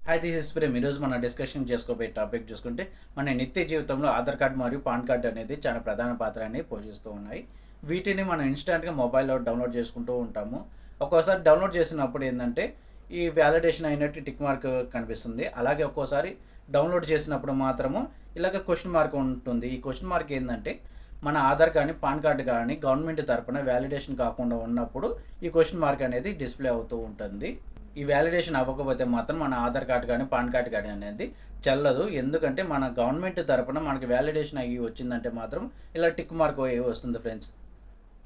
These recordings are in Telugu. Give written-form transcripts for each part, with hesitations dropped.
Hi this is Prem. ఈరోజు మనం డిస్కషన్ చేసుకోబోయే టాపిక్ చూసుకుంటే మన నిత్య జీవితంలో ఆధార్ కార్డ్ మరియు పాన్ కార్డ్ అనేది చాలా ప్రధాన పాత్రని పోషిస్తూ ఉన్నాయి. వీటిని మనం ఇన్స్టాంట్గా మొబైల్లో డౌన్లోడ్ చేసుకుంటూ ఉంటాము. ఒక్కోసారి డౌన్లోడ్ చేసినప్పుడు ఏంటంటే ఈ వ్యాలిడేషన్ అయినట్టు టిక్ మార్క్ కనిపిస్తుంది. అలాగే ఒక్కోసారి డౌన్లోడ్ చేసినప్పుడు మాత్రము ఇలాగ క్వశ్చన్ మార్క్ ఉంటుంది. ఈ క్వశ్చన్ మార్క్ ఏంటంటే మన ఆధార్ కానీ పాన్ కార్డు కానీ గవర్నమెంట్ తరపున వ్యాలిడేషన్ కాకుండా ఉన్నప్పుడు ఈ క్వశ్చన్ మార్క్ అనేది డిస్ప్లే అవుతూ ఉంటుంది. ఈ వ్యాలిడేషన్ అవ్వకపోతే మాత్రం మన ఆధార్ కార్డు కానీ పాన్ కార్డు కానీ అనేది చెల్లదు. ఎందుకంటే మన గవర్నమెంట్ తరపున మనకి వ్యాలిడేషన్ అయ్యి వచ్చిందంటే మాత్రం ఇలా టిక్ మార్క్ వస్తుంది ఫ్రెండ్స్.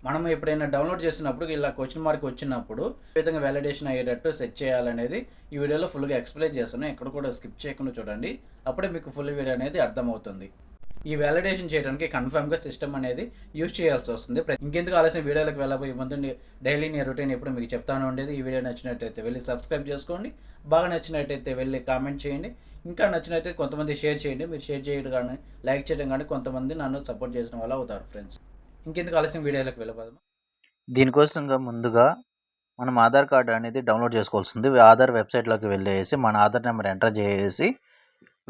మనం ఎప్పుడైనా డౌన్లోడ్ చేసినప్పుడు ఇలా క్వశ్చన్ మార్క్ వచ్చినప్పుడు ఏ విధంగా వ్యాలిడేషన్ అయ్యేటట్టు సెట్ చేయాలనేది ఈ వీడియోలో ఫుల్గా ఎక్స్ప్లెయిన్ చేస్తాను. ఎక్కడ కూడా స్కిప్ చేయకుండా చూడండి, అప్పుడే మీకు ఫుల్ వీడియో అనేది అర్థమవుతుంది. ఈ వ్యాలిడేషన్ చేయడానికి కన్ఫర్మ్గా సిస్టమ్ అనేది యూజ్ చేయాల్సి వస్తుంది. ఇంకెందుకు ఆలస్యం వీడియోలకు వెళ్ళబోయే ముందు డైలీ నీ రొటీన్ ఎప్పుడు మీకు చెప్తాను ఉండేది. ఈ వీడియో నచ్చినట్టయితే వెళ్ళి సబ్స్క్రైబ్ చేసుకోండి, బాగా నచ్చినట్టయితే వెళ్ళి కామెంట్ చేయండి, ఇంకా నచ్చినట్టయితే కొంతమంది షేర్ చేయండి. మీరు షేర్ చేయడం కానీ లైక్ చేయడం కానీ కొంతమంది నన్ను సపోర్ట్ చేసిన వాళ్ళు అవుతారు ఫ్రెండ్స్. ఇంకెందుకు ఆలస్యం వీడియోలకు వెళ్ళబోదాం. దీనికోసంగా ముందుగా మనం ఆధార్ కార్డు అనేది డౌన్లోడ్ చేసుకోవాల్సింది. ఆధార్ వెబ్సైట్లోకి వెళ్ళేసి మన ఆధార్ నెంబర్ ఎంటర్ చేసి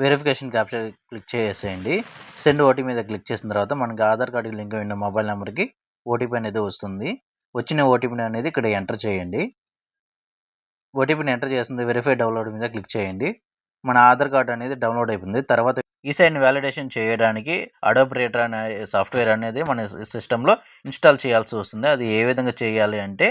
వెరిఫికేషన్ క్యాప్చర్ క్లిక్ చేసేయండి. సెండ్ ఓటీపీ మీద క్లిక్ చేసిన తర్వాత మనకి ఆధార్ కార్డుకి లింక్ అయిన మొబైల్ నెంబర్కి ఓటీపీ అనేది వస్తుంది. వచ్చిన ఓటీపీని అనేది ఇక్కడ ఎంటర్ చేయండి. ఓటీపీని ఎంటర్ చేస్తుంది వెరిఫై డౌన్లోడ్ మీద క్లిక్ చేయండి. మన ఆధార్ కార్డు అనేది డౌన్లోడ్ అయిపోయింది. తర్వాత ఈసైన్ వ్యాలిడేషన్ చేయడానికి అడోబ్ రీడర్ అనే సాఫ్ట్వేర్ అనేది మన సిస్టంలో ఇన్స్టాల్ చేయాల్సి వస్తుంది. అది ఏ విధంగా చేయాలి అంటే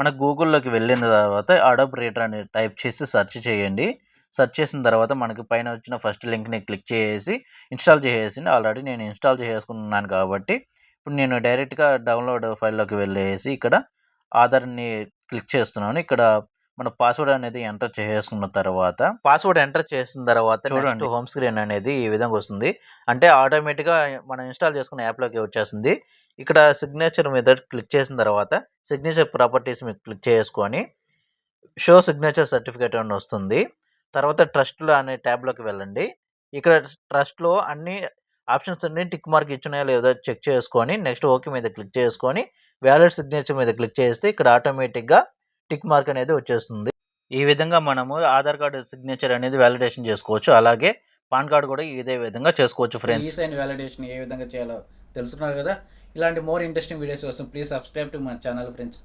మన గూగుల్లోకి వెళ్ళిన తర్వాత అడోబ్ రీడర్ అని టైప్ చేసి సెర్చ్ చేయండి. సెర్చ్ చేసిన తర్వాత మనకి పైన వచ్చిన ఫస్ట్ లింక్ని క్లిక్ చేసి ఇన్స్టాల్ చేసేసింది. ఆల్రెడీ నేను ఇన్స్టాల్ చేసుకున్నాను కాబట్టి ఇప్పుడు నేను డైరెక్ట్గా డౌన్లోడ్ ఫైల్లోకి వెళ్ళేసి ఇక్కడ ఆధార్ని క్లిక్ చేస్తున్నాను. ఇక్కడ మన పాస్వర్డ్ అనేది ఎంటర్ చేసుకున్న తర్వాత పాస్వర్డ్ ఎంటర్ చేసిన తర్వాత చూడండి హోమ్ స్క్రీన్ అనేది ఈ విధంగా వస్తుంది. అంటే ఆటోమేటిక్గా మనం ఇన్స్టాల్ చేసుకున్న యాప్లోకి వచ్చేస్తుంది. ఇక్కడ సిగ్నేచర్ మీద క్లిక్ చేసిన తర్వాత సిగ్నేచర్ ప్రాపర్టీస్ మీద క్లిక్ చేసుకొని షో సిగ్నేచర్ సర్టిఫికేట్ అని వస్తుంది. తర్వాత ట్రస్ట్లో అనే ట్యాబ్లోకి వెళ్ళండి. ఇక్కడ ట్రస్ట్లో అన్ని ఆప్షన్స్ అన్ని టిక్ మార్క్ ఇచ్చున్నాయో లేదో చెక్ చేసుకొని నెక్స్ట్ ఓకే మీద క్లిక్ చేసుకొని వ్యాలిడ్ సిగ్నేచర్ మీద క్లిక్ చేస్తే ఇక్కడ ఆటోమేటిక్గా టిక్ మార్క్ అనేది వచ్చేస్తుంది. ఈ విధంగా మనము ఆధార్ కార్డు సిగ్నేచర్ అనేది వ్యాలిడేషన్ చేసుకోవచ్చు. అలాగే పాన్ కార్డు కూడా ఇదే విధంగా చేసుకోవచ్చు ఫ్రెండ్స్. ఈసైన్ వ్యాలిడేషన్ ఏ విధంగా చేయాలో తెలుసుకున్నారు కదా. ఇలాంటి మోర్ ఇంట్రెస్టింగ్ వీడియోస్ కోసం please subscribe to my channel friends.